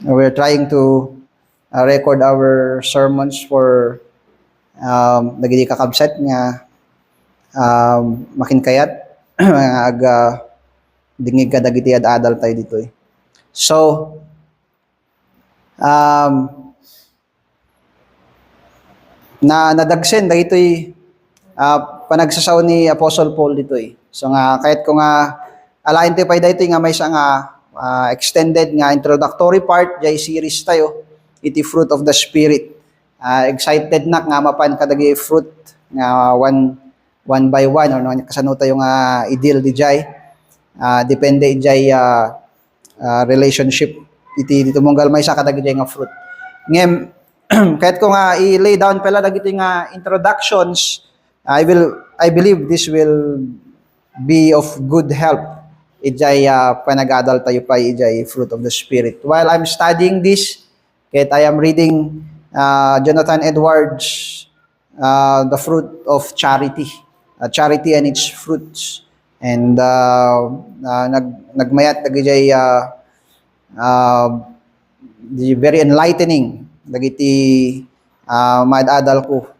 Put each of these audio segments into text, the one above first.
We're trying to record our sermons for dagiti kakabsat nga makinkayat aga dingig ka dagiti ad-adal tayo dito. So nadagsen dagitoy panagsasaw ni Apostle Paul ditoy. So nga kahit ko nga alain tayo pa dito nga may isa nga extended nga introductory part jay series tayo iti fruit of the spirit. Excited na nga mapan kadagi fruit nga one by one or no kasano tayo nga i-deal di jay. Depende jay relationship iti dito monggal may sa kadagi jay nga fruit. Ngem kahit ko nga i-lay down pala dagiti nga introductions, I believe this will be of good help. Ijay panag-adal tayo pa ijay fruit of the spirit. While I'm studying this, kahit I am reading Jonathan Edwards, The Fruit of Charity, Charity and its Fruits. And nagmayat ijay very enlightening dagiti maad-adal ko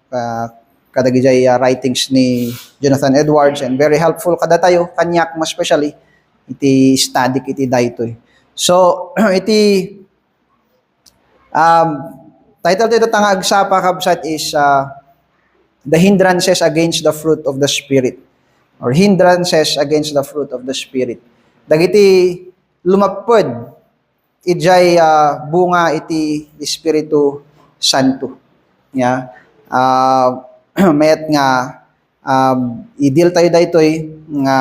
kadagi jay writings ni Jonathan Edwards, and very helpful kada tayo kanyak mas especially iti study iti daytoy. So iti title dito tanga agsapa kabsat is the hindrances against the fruit of the spirit, or hindrances against the fruit of the spirit. Dagiti lumapod ijay bunga iti Espiritu Santo. Yeah. Mayat nga i-deal tayo daytoy nga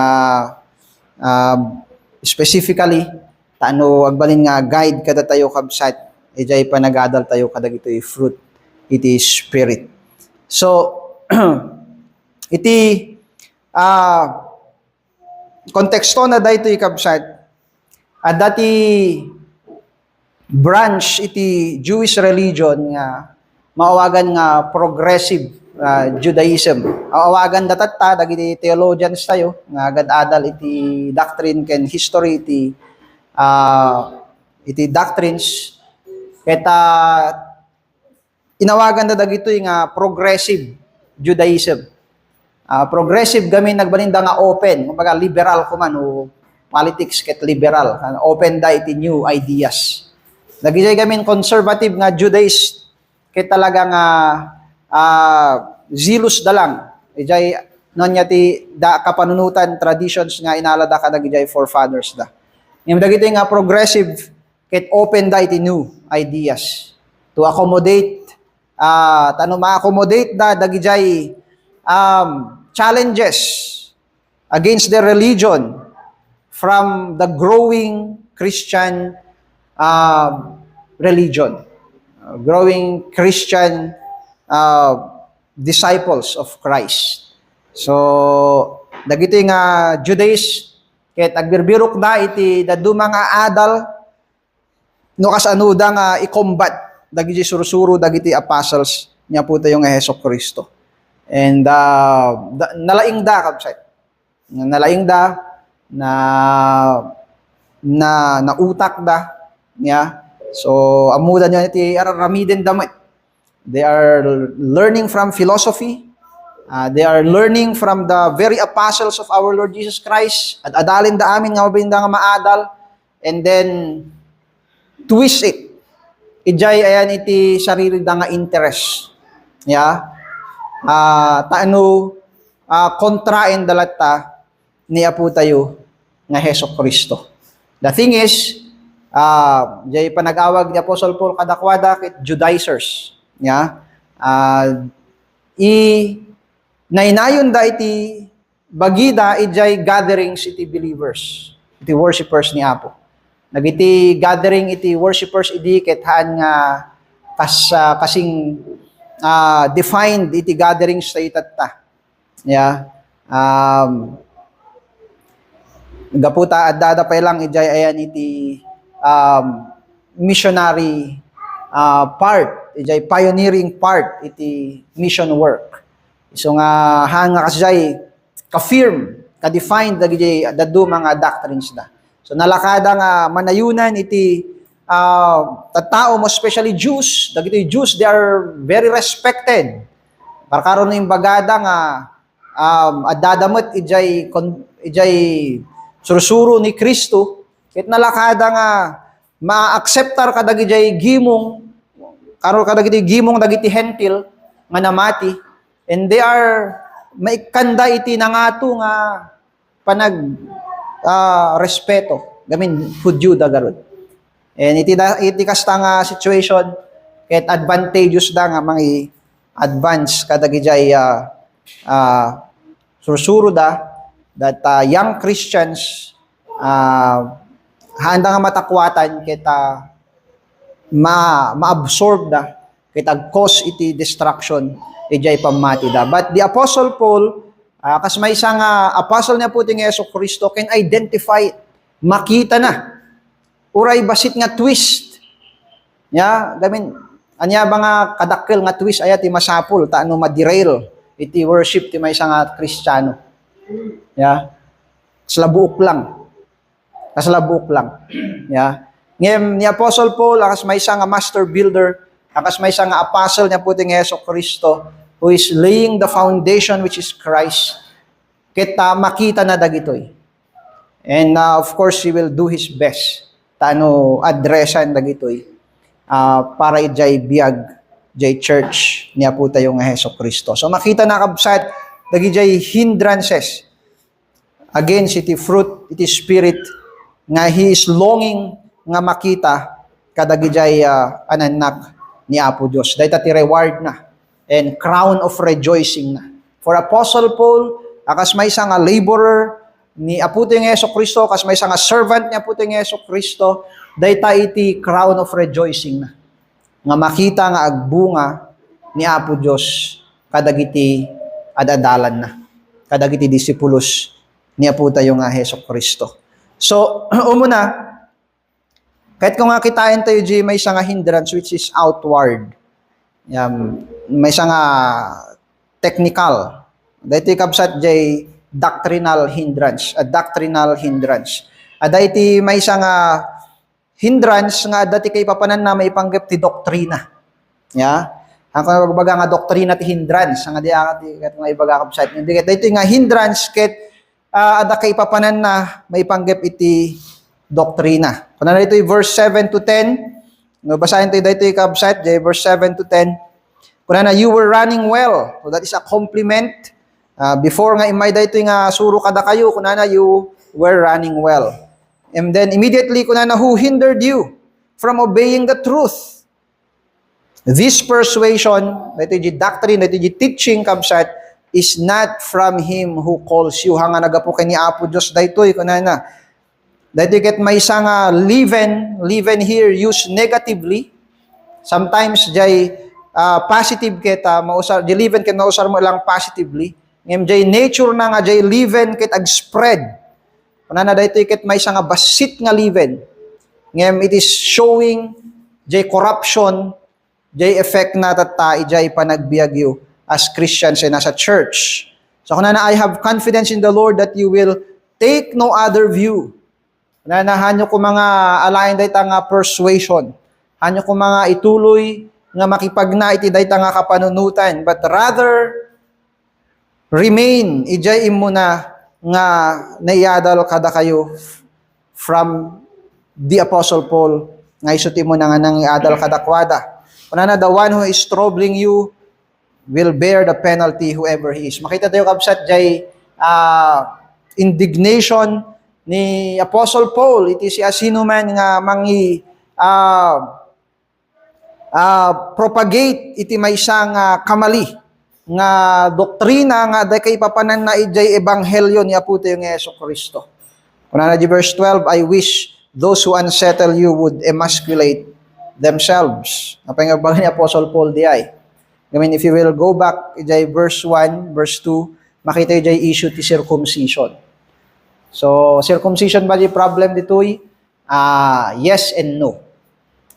specifically taano agbalin nga guide kada tayo kabsat ijay panag-adal tayo kadagitoy fruit iti spirit. So iti konteksto na daytoy kabsat dati branch iti Jewish religion nga maawagan nga progressive Judaism. Awagan datatta dagiti theologians tayo nga agad-adal iti doctrine ken history iti doctrines ket inawagan da dagitoy nga progressive Judaism. Progressive gamin nagbalinda nga open, kumbaga liberal kuman o politics ket liberal, open da iti new ideas. Dagitoy gamin conservative nga Judaist ket talaga nga zealous da lang ijay nonya ti da kapanunutan traditions nga inalada kadagiti forefathers da. Ngem dagiti nga progressive ket open da iti new ideas to accommodate ma-accommodate da dagiti challenges against their religion from the growing Christian religion, growing Christian disciples of Christ. So dagiti nga Judaist ket agbirbirok da iti daddu mga adal no kasano da nga i-combat dagiti sursuro dagiti apostles nya po tayo nga Hesus Kristo. And nalaing da kabsat. Nalaing da na utak da niya. So amuda niya iti aramiden damit. They are learning from philosophy. They are learning from the very apostles of our Lord Jesus Christ. At adalin da amin nga mabinda nga maadal. And then twist it. Ijay ayan iti sarili da nga interest. Yeah. Taano kontraen dalata ni apo tayo nga Hesus Kristo. The thing is, jay panag-awag ni Apostle Paul kadakwada ket Judaizers. Yeah. Nainayon da iti bagida ijay gatherings iti believers, iti worshipers ni Apo. Nagiti gathering iti worshipers idi ket haan nga kasing defined iti gatherings tayo tatta. Yeah. Gaputa adada pa lang ijay ayan iti missionary part, ijay pioneering part iti mission work. So nga hanga kasay ka-firm, ka-define dagiti daddu mga doctrines da. So nalakada nga manayunan iti tattao mo, especially Jews, dagiti Jews, they are very respected. Parkaron yung bagada nga, adadamot ijay sursuro ni Kristo, ket nalakada nga, ma-acceptar ka dagiti gimong, karon ka dagiti gimong dagiti hentil, nga namati, and they are, maikanda iti nangato nga, respeto, gamin, Hudyo dagarod. And iti kasta nga situation, ket advantageous da nga mga advance kadagijay sursuro da that young Christians handa nga matakwatan ket ma-absorb da ket cause iti destruction ijay pamati da. But the Apostle Paul kas may isang apostle niya po ting Jesu-Kristo can identify it. Makita na uray basit nga twist. Ya, gamin anya ba nga kadakkel nga twist aya ti masapul ta ano maderail iti worship ti maysa nga Kristiyano. Ya. Kaslabuok lang. Ya. Ngem ni Apostle Paul akas maysa nga master builder, akas maysa nga apostle niya po ting Jesu-Kristo who is laying the foundation which is Christ. Kita makita na dagitoy. And of course he will do his best tano addressan dagitoy para ijay biag jay church niya po tayo nga Jesu-Kristo. So makita na kabsat dagijay hindrances against iti fruit iti spirit nga he is longing nga makita kadagijay ananak ni Apo Dios. Dayta ti reward na and crown of rejoicing na. For Apostle Paul, akas may isang laborer ni Apo ting Jesu-Kristo, kas may isang servant ni Apo ting Jesu-Kristo, dayta iti crown of rejoicing na. Nga makita nga agbunga ni Apo Dios kadagiti adadalan na. Kadagiti disipulos ni Apo tayo nga Jesu-Kristo. So, umuna, kahit kung nga kitain tayo may isang hindrance which is outward. May isang technical. Dahiti kabsat jay doctrinal hindrance. Dahiti may isang hindrance nga dati kay papanan na may panggap ti doktrina. Ya. Ang baga nga doktrina ti hindrance. Ang kat nga ibaga kabsat. Dahiti nga hindrance ket ada kay papanan na may panggap iti doktrina. Kung na ito verse 7 to 10, basahin tayo dito yung kabsat, verse 7 to 10. Kung na you were running well. So that is a compliment. Before nga imay dito yung suro kada kayo, kung na you were running well. And then immediately, kung na who hindered you from obeying the truth? This persuasion, dito yung doctrine, dito yung teaching kabsat, is not from Him who calls you. Hanga nagapo kay ni Apo Diyos dito, kung na dahil ket may isang liven here used negatively. Sometimes jay positive ket mausar, jay liven ket mausar mo lang positively. Ngem jay nature na nga jay liven ket ag-spread. Kunana dayto ket may isang basit nga liven. Ngem it is showing jay corruption, jay effect na tata ijay panagbiagyo as Christians and as a church. So kunana I have confidence in the Lord that you will take no other view. Hanyo ko mga alain dayta nga persuasion. Hanyo ko mga ituloy nga makipagna iti dayta nga kapanunutan, but rather remain ijay imuna nga naiyadal kada kayo from the Apostle Paul nga isuti mo na nga nang iadal kadakwada. Kunana the one who is troubling you will bear the penalty whoever he is. Makita tayo kabsat jay indignation ni Apostle Paul, iti siya sino man nga mangi propagate iti maysang kamali nga doktrina nga day kay papanan na ijay ebanghelyo ni Apo tayo nga Jesu-Kristo. Kunana di verse 12, I wish those who unsettle you would emasculate themselves. Napangabang ni Apostle Paul di ay. I mean, if you will go back ijay verse 1, verse 2, makita ijay issue ti circumcision. So, circumcision ba di problem ditoy? Yes and no.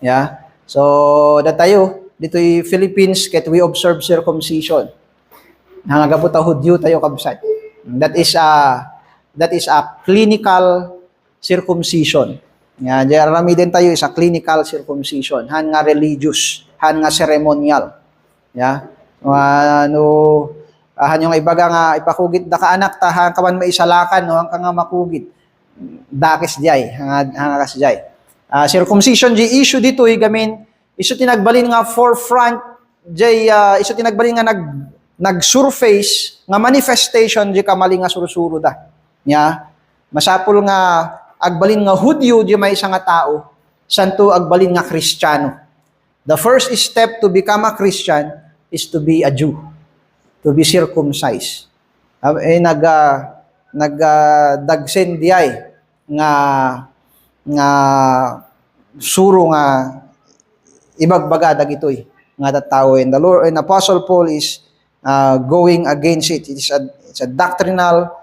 Yeah. So, tayo ditoy Philippines ket we observe circumcision. Nangagabot ta Hudyo tayo kabsat. That is a clinical circumcision. Nga, di aramiden tayo sa clinical circumcision, han nga religious, han nga ceremonial. Ya. Ano, han yung ibaga nga ipakugit da ka anak ta han kaman maisalakan no, han ka nga makugit. Dakes jay, hanga kas jay. Circumcision di issue dito gamin isu tinagbalin nga forefront jay isu tinagbalin nga nag-surface nga manifestation di kamali nga surusuro da. Ya. Masapul nga agbalin nga Hudyo di may isa nga tao, santo agbalin nga Kristiyano. The first step to become a Christian is to be a Jew, to be circumcised. Dagsen diay nga suro nga ibagbaga dagitoy nga tattao, and the Lord and Apostle Paul is going against it. It's a doctrinal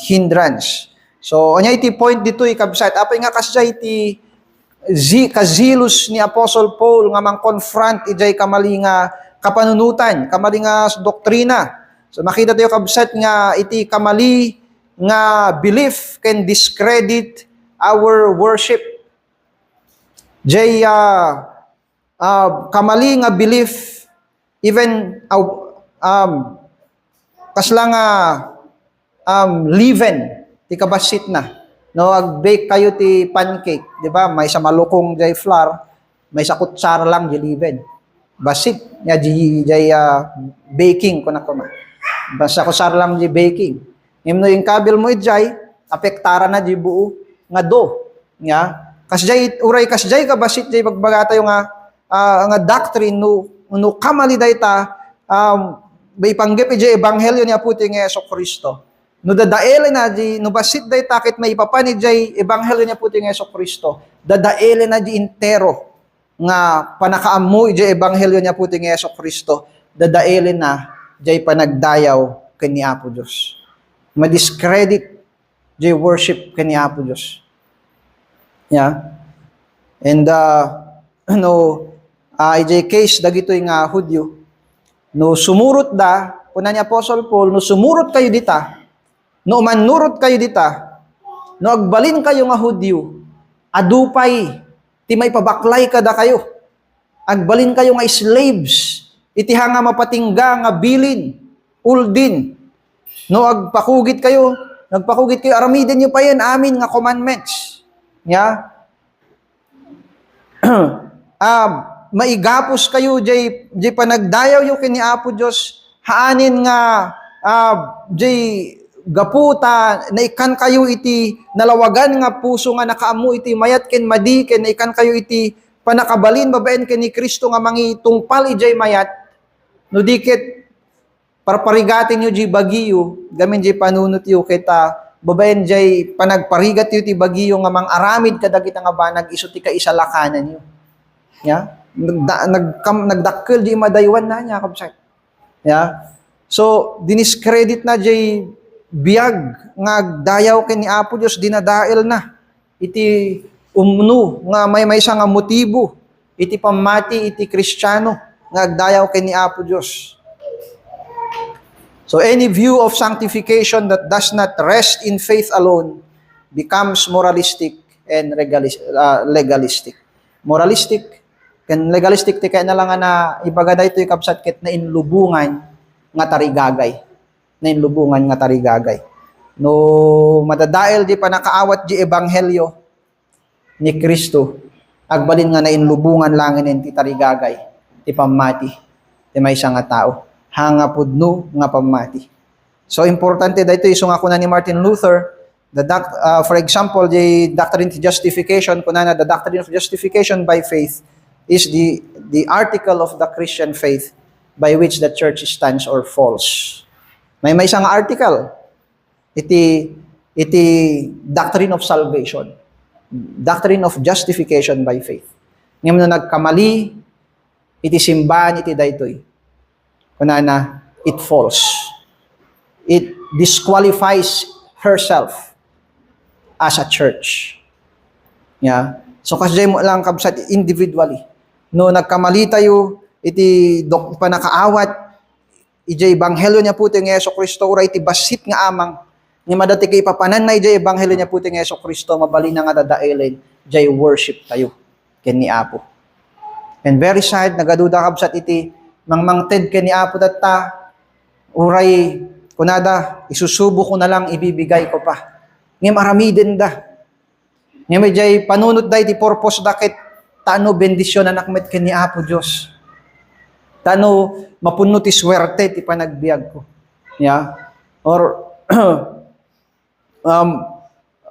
hindrance. So, anya iti point dito kabsat. Apay nga kasya iti kazilos ni Apostle Paul nga mang-confront ijay kamali nga kapanunutan, kamali nga doktrina. So, makita tayo kabsat nga iti kamali nga belief can discredit our worship. Jay kamali nga belief even kasla nga leaven ti kabasit na. No, ag-bake kayo ti pancake, di ba? May sa malukong jay flour, may sa kutsara lang jay leaven. Basit ya jay baking ko na kuma. Basta kutsara lang jay baking. Imno yung kabil mo jay apektara na jay buo nga do. Ya. Kas jay uray kas jay kabasit jay bagbaga tayo nga doctrine no kamali dayta bay panggep jay ebanghelyo ni Aputing Jesu-Kristo. No dadaele na di no basit day takit may ipapani jay ebanghelyo niya Puting Jesu-Kristo. Dadaele na di intero nga panakaammo jay ebanghelyo niya Puting Jesu-Kristo. Dadaele na jay panagdayaw ken ni Apo Dios. Ma-discredit jay worship ken ni Apo Dios. Yeah. And jay case dagitoy nga Hudyo no sumurot da kuna ni Apostle Paul no sumurot kayo dita. No manurot kayo dita, no agbalin kayo nga Hudyo, adupay, ti may pabaklay kada kayo. Agbalin kayo nga slaves, iti nga mapatingga nga bilin, uldin. No nagpakugit kayo, aramiden nyo pa yan, amin nga commandments. Ya? Maigapos kayo, jay panagdayaw yung kini Apo Diyos, haanin nga, jay gaputa naikan kayo iti nalawagan nga puso nga nakaamu iti mayat ken madi ken naikan kayo iti panakabalin babaen ken ni Kristo nga mangitungpal ijay mayat no dikit parparigatin yu di bagiyo gamin jay panunot yu kita babaen jay panagparigat yu ti bagiyo nga mangaramid kadagita nga banag isu ti kaisalakanan yu ya nagdakkel di madaywan na nya kabsat ya so diniscredit na jay biag nga dayaw ken ni Apo Dios dinadael na iti umno nga may isa nga motibo iti pamati iti Kristiyano nga dayaw ken ni Apo Dios. So any view of sanctification that does not rest in faith alone becomes moralistic and legalistic. Moralistic ken legalistic ti kay na lang na ibaga daytoy kapsat ket na inlubungan nga tarigagay. Lubungan nga tarigagay. No madadael di pa nakaawat di ebanghelyo ni Kristo, agbalin nga nainlubungan langin iti tarigagay, ti pamati, ti maysa nga tao, hanga pudno nga pamati. So importante dito iso nga kuna ni Martin Luther, for example, the doctrine of justification, kuna na the doctrine of justification by faith is the article of the Christian faith by which the church stands or falls. May isang article, iti doctrine of salvation, doctrine of justification by faith. Ngayon na nagkamali, iti simbahan, iti daytoy. Kunana, it falls. It disqualifies herself as a church. Yeah. So kasi mo lang kabsat individually. No nagkamali tayo, iti panakaawat, ijay ebanghelyo niya Puting Jesu-Kristo uray iti basit nga amang Ni madati kay papanan na ijay ebanghelyo niya puti nga Yesu Kristo mabali na nga dadaelin jay worship tayo ken ni Apo. And very sad nagaduda kabsat iti mangmangted ken ni Apo datta uray kunada isusubo ko na lang ibibigay ko pa. Ngem aramiden da. Ngem jay panunot da iti purpose dakit tano bendisyon anak met ken ni Apo Dios. Tano mapuno ti swerte ti panagbiag ko. Yeah. Or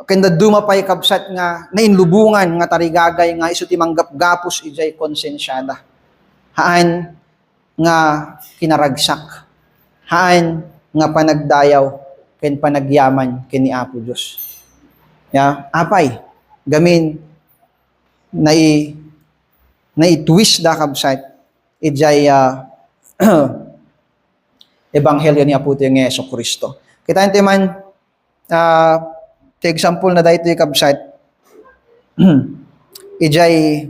kenda dumapay kabsat nga nainlubungan nga tarigagay nga isu ti manggap-gapos ijay konsensyada. Haan nga kinaragsak. Haan nga panagdayaw ken panagyaman ken ni Apo Dios. Ya, apay gamin na-twist da kabsat ijay ebanghelyo ni Apo ti nga Yesu Kristo. Kita ente man ti example na dahito yung kabsat, ijay,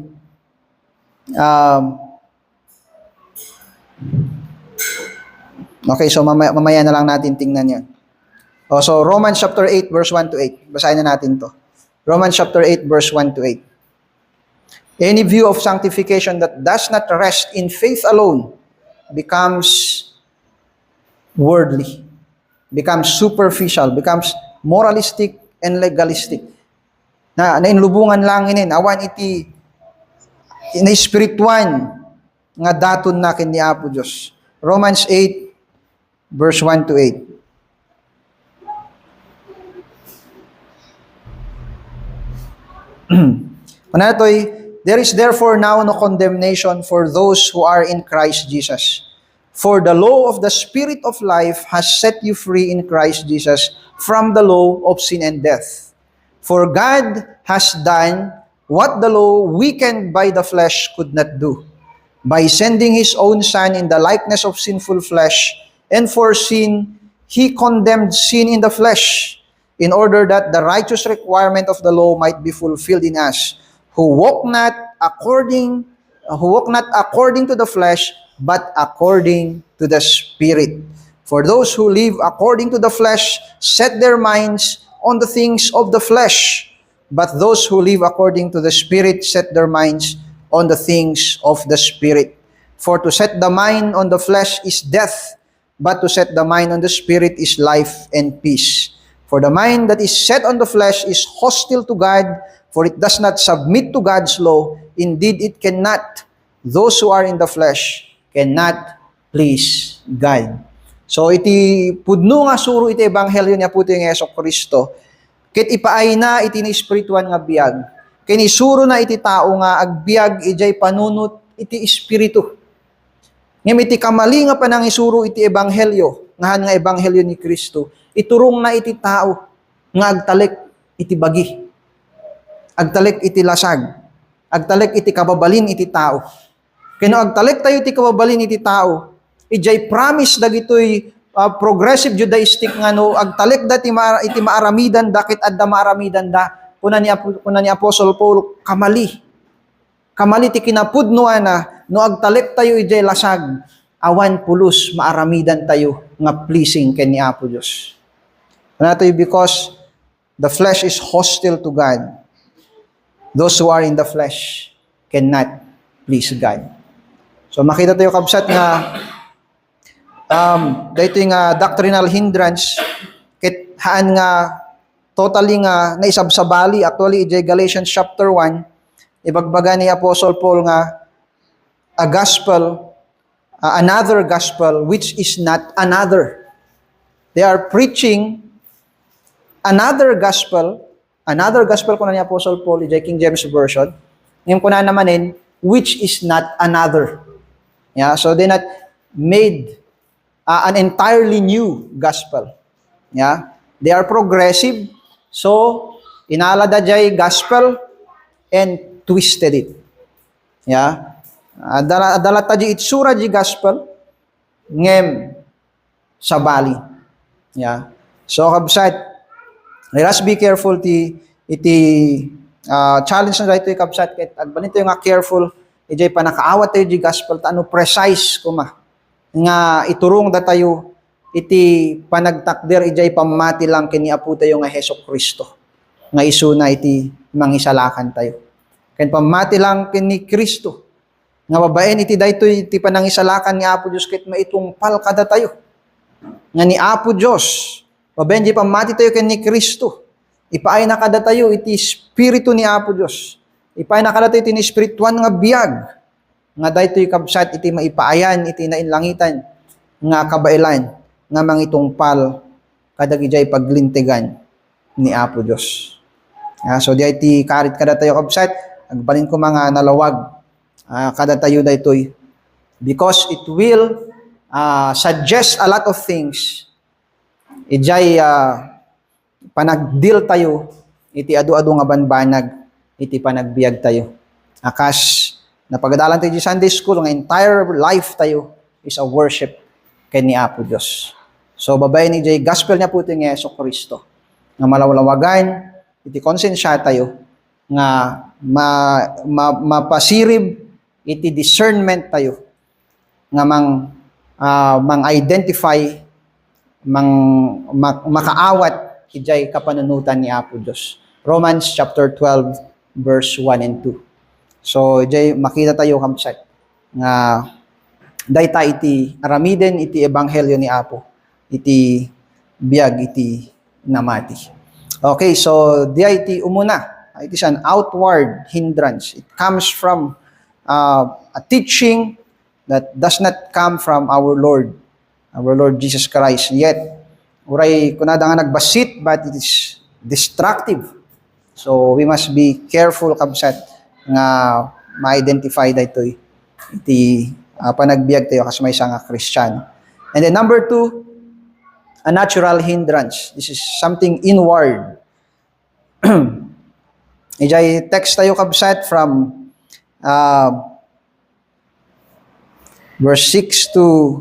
okay, so mamaya na lang natin tingnan yan. So, Romans chapter 8, verse 1 to 8. Basahin na natin to. Romans chapter 8, verse 1 to 8. Any view of sanctification that does not rest in faith alone becomes worldly, becomes superficial, becomes moralistic and legalistic. Na nainlubungan lang inin awan iti na spirituan nga daton nakin ni Apo Dios. Romans 8 verse 1 to 8. Manatoy, there is therefore now no condemnation for those who are in Christ Jesus. For the law of the Spirit of life has set you free in Christ Jesus from the law of sin and death. For God has done what the law, weakened by the flesh, could not do, by sending His own Son in the likeness of sinful flesh, and for sin, He condemned sin in the flesh, in order that the righteous requirement of the law might be fulfilled in us, who walk not according to the flesh, but according to the Spirit. For those who live according to the flesh set their minds on the things of the flesh, but those who live according to the Spirit set their minds on the things of the Spirit. For to set the mind on the flesh is death, but to set the mind on the Spirit is life and peace. For the mind that is set on the flesh is hostile to God, for it does not submit to God's law. Indeed, it cannot. Those who are in the flesh cannot please God. So iti pudno nga suro iti ebanghelyo niya puti nga Yesu Kristo. Ket ipaay na iti ni espirituan nga biag. Kini suro na iti tao nga agbiag ijay panunot iti espiritu. Ngem iti kamali nga panang isuro iti ebanghelyo, ngahan nga ebanghelyo ni Kristo, iturong na iti tao nga agtalek iti bagi. Agtalek iti lasag. Agtalek iti kababalin iti tao. Kano agtalek tayo iti kababalin iti tao, ijay promise dagitoy progressive Judaistic nga no agtalek da iti maaramidan dakit adda maaramidan da kuna ni Apostle Paul kamali ti kinapudno na no agtalek tayo ijay lasag awan pulos maaramidan tayo nga pleasing ken ni Apo Dios. Kanatoy because the flesh is hostile to God. Those who are in the flesh cannot please God. So makita tayo kabsat nga dahito yung doctrinal hindrance ket haan nga totally nga naisabsabali actually ijay Galatians chapter 1 ibagbaga ni Apostle Paul nga a gospel another gospel which is not another. They are preaching another gospel ko na ni Apostle Paul ijay King James version ngayon ko na namanin which is not another. Yeah, so they not made an entirely new gospel. Yeah, they are progressive. So inala da jay gospel and twisted it. Yeah, adala ta jay itsura jay gospel ngem sabali. Yeah, so kabsat let us be careful iti challenge na dito kabsat ket agbalin tayo nga careful ijay panakaawat tayo di gospel ta ano precise kuma nga iturong da tayo iti panagtakder ijay pamati lang kini Apo tayo nga Hesus Kristo. Nga isuna iti mangisalakan tayo. Ken pamati lang kini Kristo. Nga babaen iti daytoy iti panangisalakan ni Apo Dios ket maitungpal kada tayo. Nga ni Apo Dios, babaen di pamati tayo kini Kristo. Ipaay na kada tayo iti espiritu ni Apo Dios. Ipaay na kada tayo iti espirituan nga biag. Nga daytoy kabsat iti maipaayan iti nainlangitan nga kabailan nga mangitungpal kadag ijay paglintigan ni Apo Dios. So di iti karit kada tayo kabsat, agbalin ko mga nalawag kada tayo daytoy because it will suggest a lot of things. Ijay panagdeal tayo iti adu-adu nga banbanag iti panagbiag tayo. Akas napagadalan tayo di Sunday school, nga entire life tayo is a worship kay ni Apo Dios. So babae ni Jay gospel niya po ito ng Yeso Kristo. Nga malawalawagan, iti konsensya tayo, nga mapasirib, iti discernment tayo, nga mang-identify, makaawat, ijay kapanunutan ni Apo Dios. Romans chapter 12, verse 1 and 2. So, ijay makita tayo kamsat, nga dayta iti aramiden iti ebanghelyo ni Apo, iti biag iti namati. Okay, so diya iti umuna, it is an outward hindrance. It comes from a teaching that does not come from our Lord Jesus Christ. Yet, uray kunada nga nagbasit, but it is destructive. So we must be careful kabsat nga ma-identify daytoy iti panagbiag tayo kas may nga Kristiyano. And then number 2, a natural hindrance. This is something inward. Ijay text tayo kabsat from verse 6 to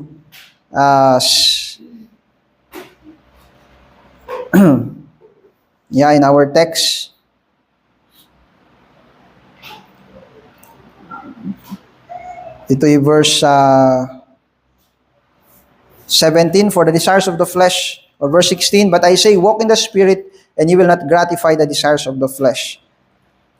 in our text. Ito yung verse 17, for the desires of the flesh, or verse 16, but I say, walk in the Spirit, and you will not gratify the desires of the flesh.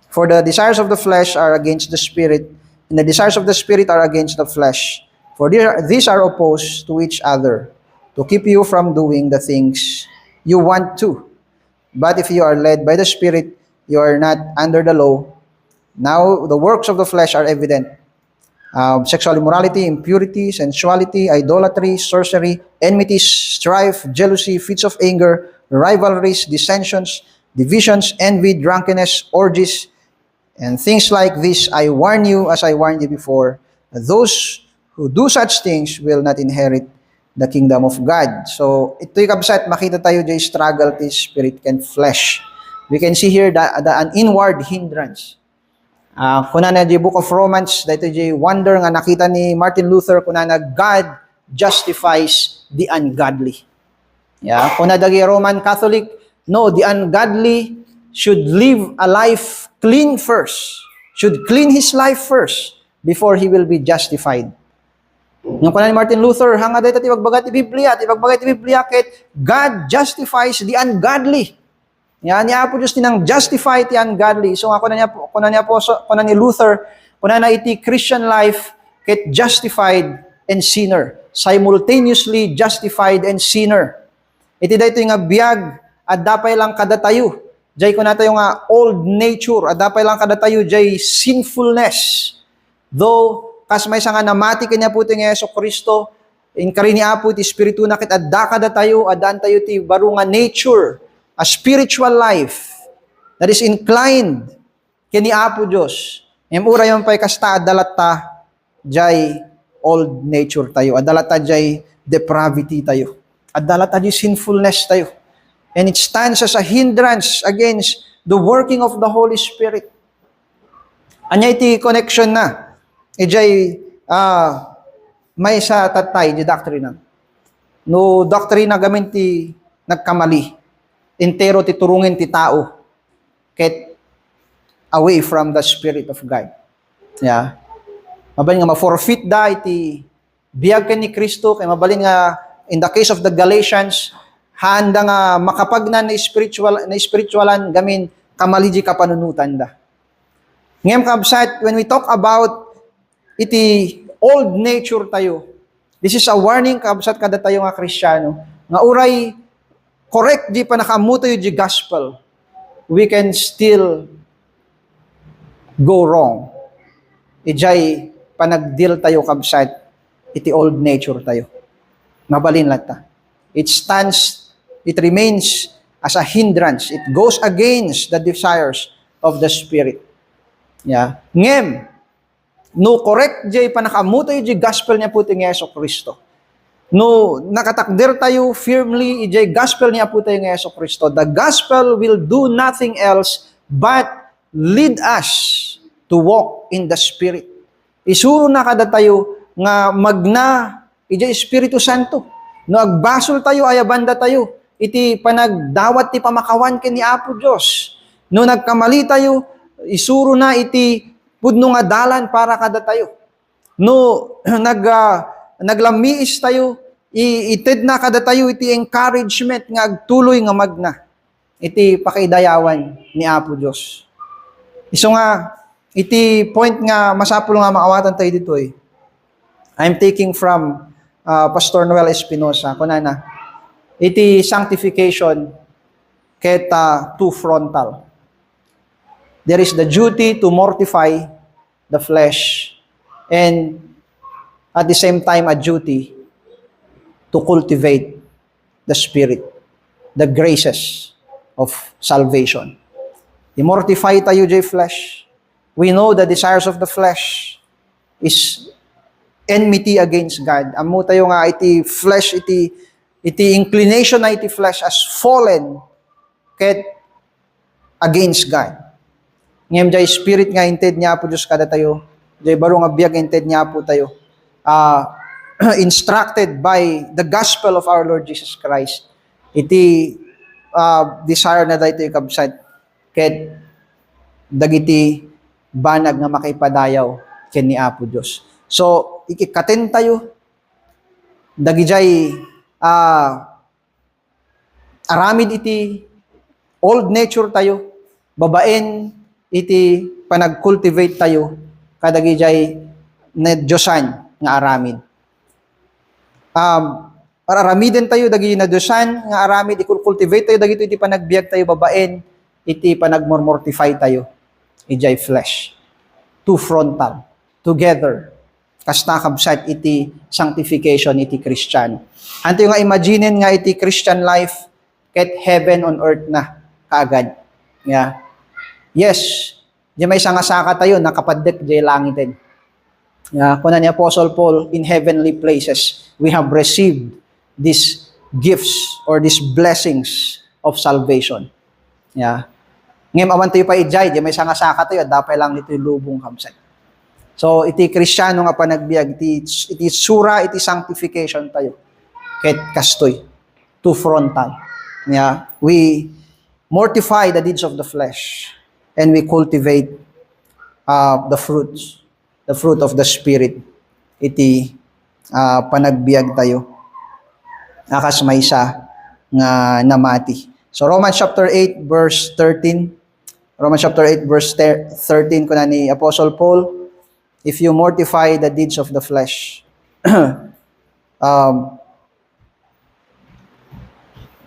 For the desires of the flesh are against the Spirit, and the desires of the Spirit are against the flesh. For these are opposed to each other, to keep you from doing the things you want to. But if you are led by the Spirit, you are not under the law. Now the works of the flesh are evident: sexual immorality, impurity, sensuality, idolatry, sorcery, enmity, strife, jealousy, fits of anger, rivalries, dissensions, divisions, envy, drunkenness, orgies, and things like this. I warn you, as I warned you before, that those who do such things will not inherit the kingdom of God. So, ito'y kabsat, makita tayo dyan struggle to spirit and flesh. We can see here an inward hindrance. Kuna na di Book of Romans, dito di wonder nga nakita ni Martin Luther, kuna na God justifies the ungodly. Kuna dagi Roman Catholic, no, the ungodly should live a life clean first, should clean his life first before he will be justified. Yung kuna ni Martin Luther, hanga dito tibagbagat ti Biblia, ket God justifies the ungodly. Yan niya po Diyos tinang justify ti ungodly. So kuna ni Luther, kuna na iti Christian life ket justified and sinner, simultaneously justified and sinner. Iti daytoy nga biag adapay lang kada tayo. Jay kuna tayo nga old nature, adapay lang kada tayo jay sinfulness. Though kas may nga namati kanya po ti Yesu Kristo, inkari ni Apo ti espiritu na ket adda kada tayo, adan tayo ti baro nga nature, a spiritual life that is inclined kini Apo Dios. Emura yon pay kasta adalata jay old nature tayo, adalata jay depravity tayo, adalata jay sinfulness tayo. And it stands as a hindrance against the working of the Holy Spirit. Anya iti connection na ijay may sa tatay di doktrina. No doktrina gamin ti nagkamali. Entero ti turungin ti tao ket away from the Spirit of God. Mabalin nga ma-forfeit da iti biag ken ni Kristo, kay mabalin nga in the case of the Galatians, handa nga makapagnan na spiritualan gamin kamaliji kapanunutan da. Ngem kabsat, when we talk about iti old nature tayo, this is a warning kabsat kada tayo nga Kristiyano, nga uray correct di pa nakamuto yung gospel, we can still go wrong. Ijay panagdil tayo kabsat, iti old nature tayo. Mabalin lata. It remains as a hindrance. It goes against the desires of the Spirit. Yeah. Ngem, no correct jay panakamuto yung gospel niya puti ng Yeso Kristo. No nakatakder tayo firmly ijay gospel niya puti ng Yeso Kristo. The gospel will do nothing else but lead us to walk in the Spirit. Isuro na kada tayo nga magna ijay Espiritu Santo. No agbasol tayo ayabanda tayo iti panagdawat ti pamakawan ken ni Apo Dios. No nagkamali tayo isuro na iti pudno nga dalan para kada tayo. No naglamiis tayo ited na kada tayo iti encouragement nga agtuloy nga magna iti pakaidayawan ni Apo Dios. Iso nga iti point nga masapul nga makawatan tayo dito eh. I'm taking from Pastor Noel Espinosa kunana iti sanctification ket two frontal. There is the duty to mortify the flesh and at the same time a duty to cultivate the spirit, the graces of salvation. I-mortify tayo jay flesh. We know the desires of the flesh is enmity against God. Amo tayo nga iti flesh, iti inclination na iti flesh as fallen ket against God. Ngem jay spirit nga inted niya po Diyos kada tayo. Jay baro nga biag inted niya po tayo. Instructed by the gospel of our Lord Jesus Christ. Iti desire na dayto ikabsat ket dagiti banag nga makipadayaw ken ni Apo Dios. So ikikaten tayo dagijay aramid iti old nature tayo, babaen iti panag-cultivate tayo kadagijay na Diyosan nga aramid. Aramiden tayo dagiti na Diyosan nga aramid, i-cultivate tayo dagito iti panagbiag tayo babaen, iti panagmortify tayo ijay flesh. Two frontal together. Kasta kabsat iti sanctification iti Christian. Anto nga imagine nga iti Christian life ket heaven on earth na kaagad. Yeah. Yes, di may sanga-saka tayo nakapadek di langiten. Yeah, kuna ni Apostle Paul, in heavenly places we have received these gifts or these blessings of salvation. Yeah. Ngem awan tayo pa ijay, di may sanga-saka tayo dapay lang iti lubong kabsat. So, iti Kristiyano nga panagbiag, iti sura, iti sanctification tayo. Ket kastoy, two frontal. Yeah. We mortify the deeds of the flesh and we cultivate the fruit of the Spirit. Iti panagbiag tayo. Akas maysa nga namati. So, Romans chapter 8, verse 13. Romans chapter 8, verse 13 kuna ni Apostle Paul, if you mortify the deeds of the flesh.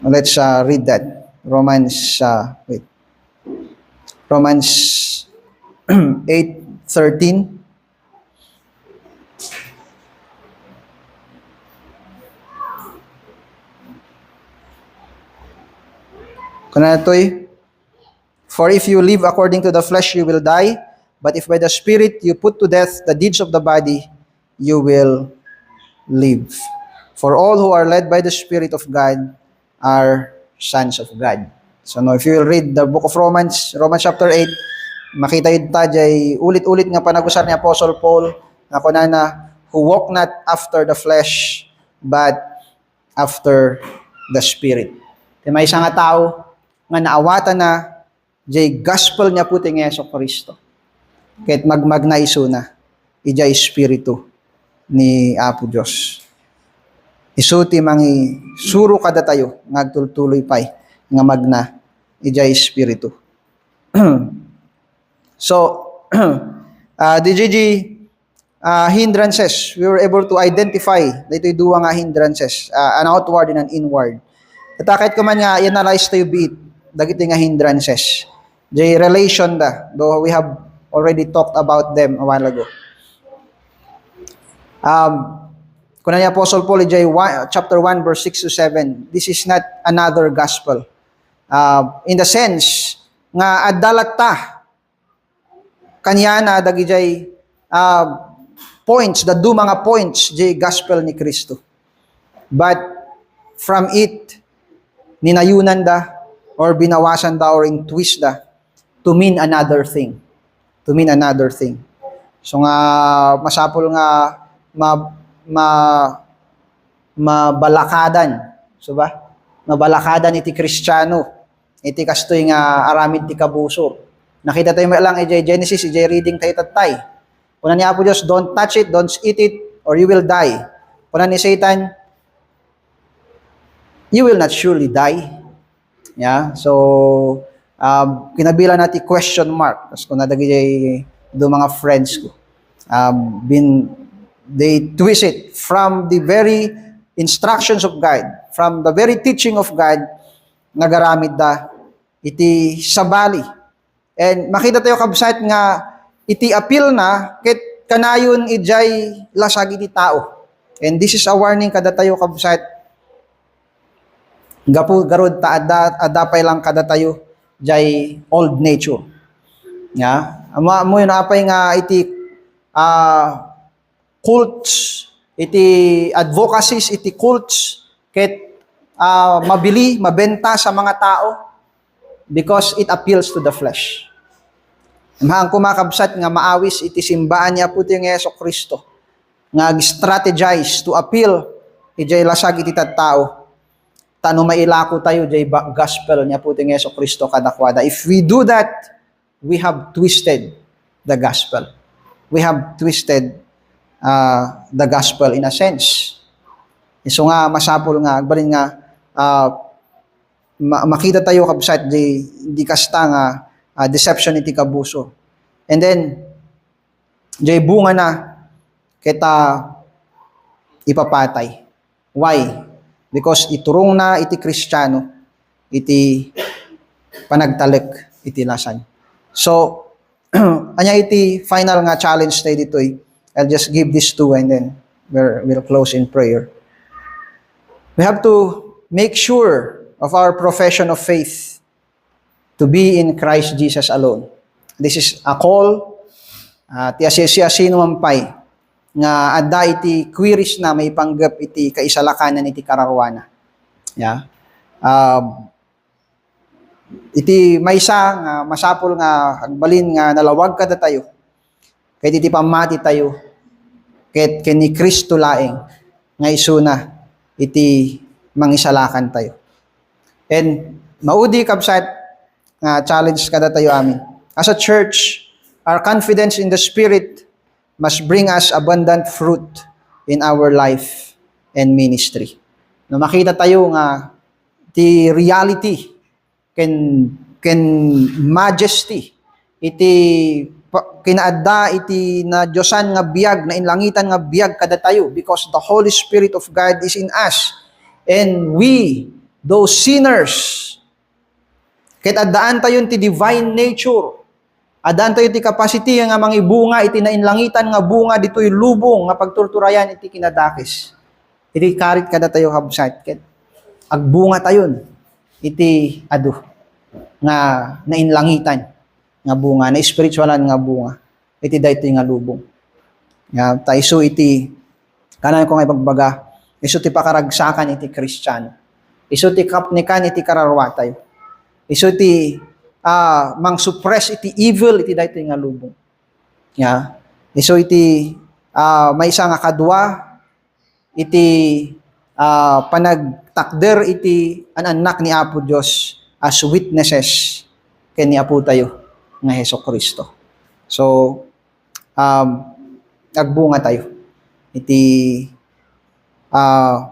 Let's read that. Romans 8:13. Kuna toy, for if you live according to the flesh, you will die. But if by the Spirit you put to death the deeds of the body, you will live. For all who are led by the Spirit of God are sons of God. So no, if you will read the book of Romans chapter 8, makita yun jay ulit-ulit nga panagusar ni Apostle Paul na kunana, who walk not after the flesh, but after the Spirit. May isang nga tao nga naawatan na jay gospel niya puti ng Yeso Kristo. Kahit magmagna iso na, ijay espiritu ni Apo Diyos. Isu ti mangi suro kada tayo ngagtultuloy pay nga magna ijay espiritu. So, DJG, hindrances, we were able to identify dito yung duwa nga hindrances, an outward and an inward. At kahit kuman nga, analyze tayo bit, dagiti nga hindrances. The relation da, though we have already talked about them a while ago. Kuna ni Apostle Paul, chapter 1, verse 6 to 7, this is not another gospel. In the sense, nga adalata, kanya na dagijay points, the mga points, jay gospel ni Kristo. But from it, ninayunan da, or binawasan da, or in twist da, to mean another thing. To mean another thing. So nga, masapol nga, mabalakadan. So ba? Mabalakadan iti Kristiyano. Iti kastoy nga aramid ti kabusor. Nakita tayo lang Genesis, reading tayo tatay. Kuna ni Apo Diyos, don't touch it, don't eat it, or you will die. Kuna ni Satan, you will not surely die. Yeah? So, kinabila natin question mark. Tapos kung nadagay do mga friends ko, they twist it from the very instructions of God, from the very teaching of God, nagaramid da, iti sabali. And makita tayo kabsat nga, iti appeal na, ket kanayon ijay lasag iti tao. And this is a warning kada tayo kabsat, gapu garod ta adapay lang kada tayo, jay old nature. Yeah? Mo yun apay nga iti cults, iti advocacies, iti cults, ket mabili, mabenta sa mga tao because it appeals to the flesh. Mahang kumakabsat nga maawis iti simbaan niya puti nga Yeso Kristo nga strategize to appeal ijay lasag iti tattao tano mailako tayo jay gospel niya puti nga Yeso Kristo kadakwada. If we do that, we have twisted the gospel. We have twisted the gospel in a sense. So nga masapol nga agbalin nga makita tayo kabsat di kasta nga deception iti kabuso. And then jay bunga na kita ipapatay. Why? Because iturong na iti Kristiyano iti panagtalik iti lasan. So anya iti final nga challenge tayo dito I'll just give this two and then we'll close in prayer. We have to make sure of our profession of faith to be in Christ Jesus alone. This is a call ti asino mampay nga adda iti queries na may panggap iti kaisalakanan iti kararwana. Yeah. Iti maysa nga masapol nga agbalin nga nalawag kada tayo. Ket iti pamati tayo ket ni Kristo laeng nga isuna iti mangisalakan tayo. And maudi kabsat nga challenge kada tayo amin. As a church, our confidence in the Spirit must bring us abundant fruit in our life and ministry. No makita tayo nga the reality can majesty iti kinaadda iti na Diyosan nga biag na inlangitan nga biag kada tayo because the Holy Spirit of God is in us. And we, those sinners, ket addaan tayo ti divine nature. Addaan tayo ti capacity nga mangibunga iti nainlangitan nga bunga ditoy lubong nga pagturturayan iti kinadakis. Iti karit kada tayo habsat ket agbunga tayon iti nga nainlangitan nga bunga, na spiritualan nga bunga. Iti daytoy nga lubong. Nga taiso iti kanan ko nga ipagbaga, iso ti pakaragsakan iti Kristiyano. Iso ti kapnikan iti kararwa tayo. Iso ti mang suppress iti evil iti daytoy nga lubong. Yeah. Iso iti maysa nga kadwa iti panagtakder iti anak ni Apo Dios as witnesses ken ni Apo tayo nga Heso Kristo. So agbunga tayo iti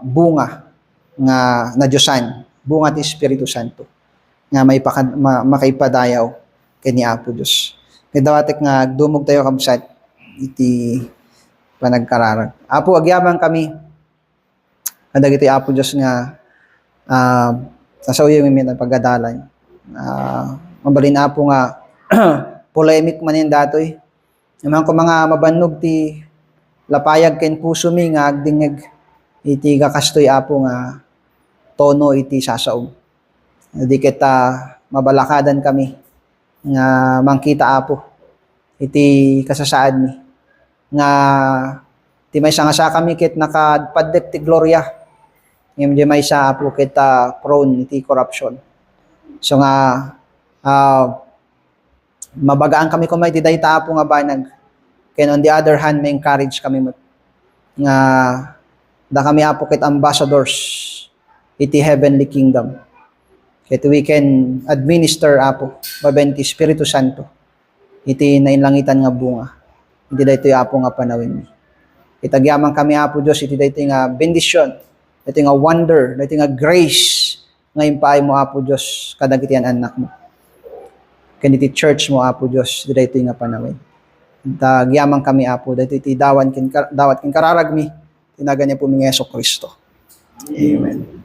bunga nga na Diyosan, bunga ti Espiritu Santo nga makipadayaw kani Apo Dios. Kay dawatek nga dumog tayo kabsat iti panagkararag. Apo agyaman kami kadag iti Apo Dios nga sasaw yung ng pagadalan. Mabalin Apo nga polemic man yan datoy. Naman ko mga mabanog ti lapayag ken puso mi nga agdingeg iti kakastoy Apo nga tono iti sasaom. Di kita mabalakadan kami nga mangkita Apo iti kasasaad mi nga ti may nga kami ket nakapaddek ti gloria ngem di may sa Apo kita prone iti corruption. So nga mabagaan kami kumay ti dayta Apo nga banag. Ken on the other hand may encourage kami nga da kami Apo ket ambassadors iti heavenly kingdom. Ket we can administer Apo baben ti Espiritu Santo iti nainlangitan nga bunga. Iti daytoy Apo nga panawin mi. Itagyaman kami Apo Dios iti daytoy nga bendisyon, daytoy nga wonder, daytoy nga grace nga impaay mo Apo Dios kadag iti anak mo. Ken iti church mo Apo Dios iti daytoy nga panawin. Itagyaman kami Apo daytoy iti dawat ken kararag mi tinagan niya po mi Hesus Kristo. Amen.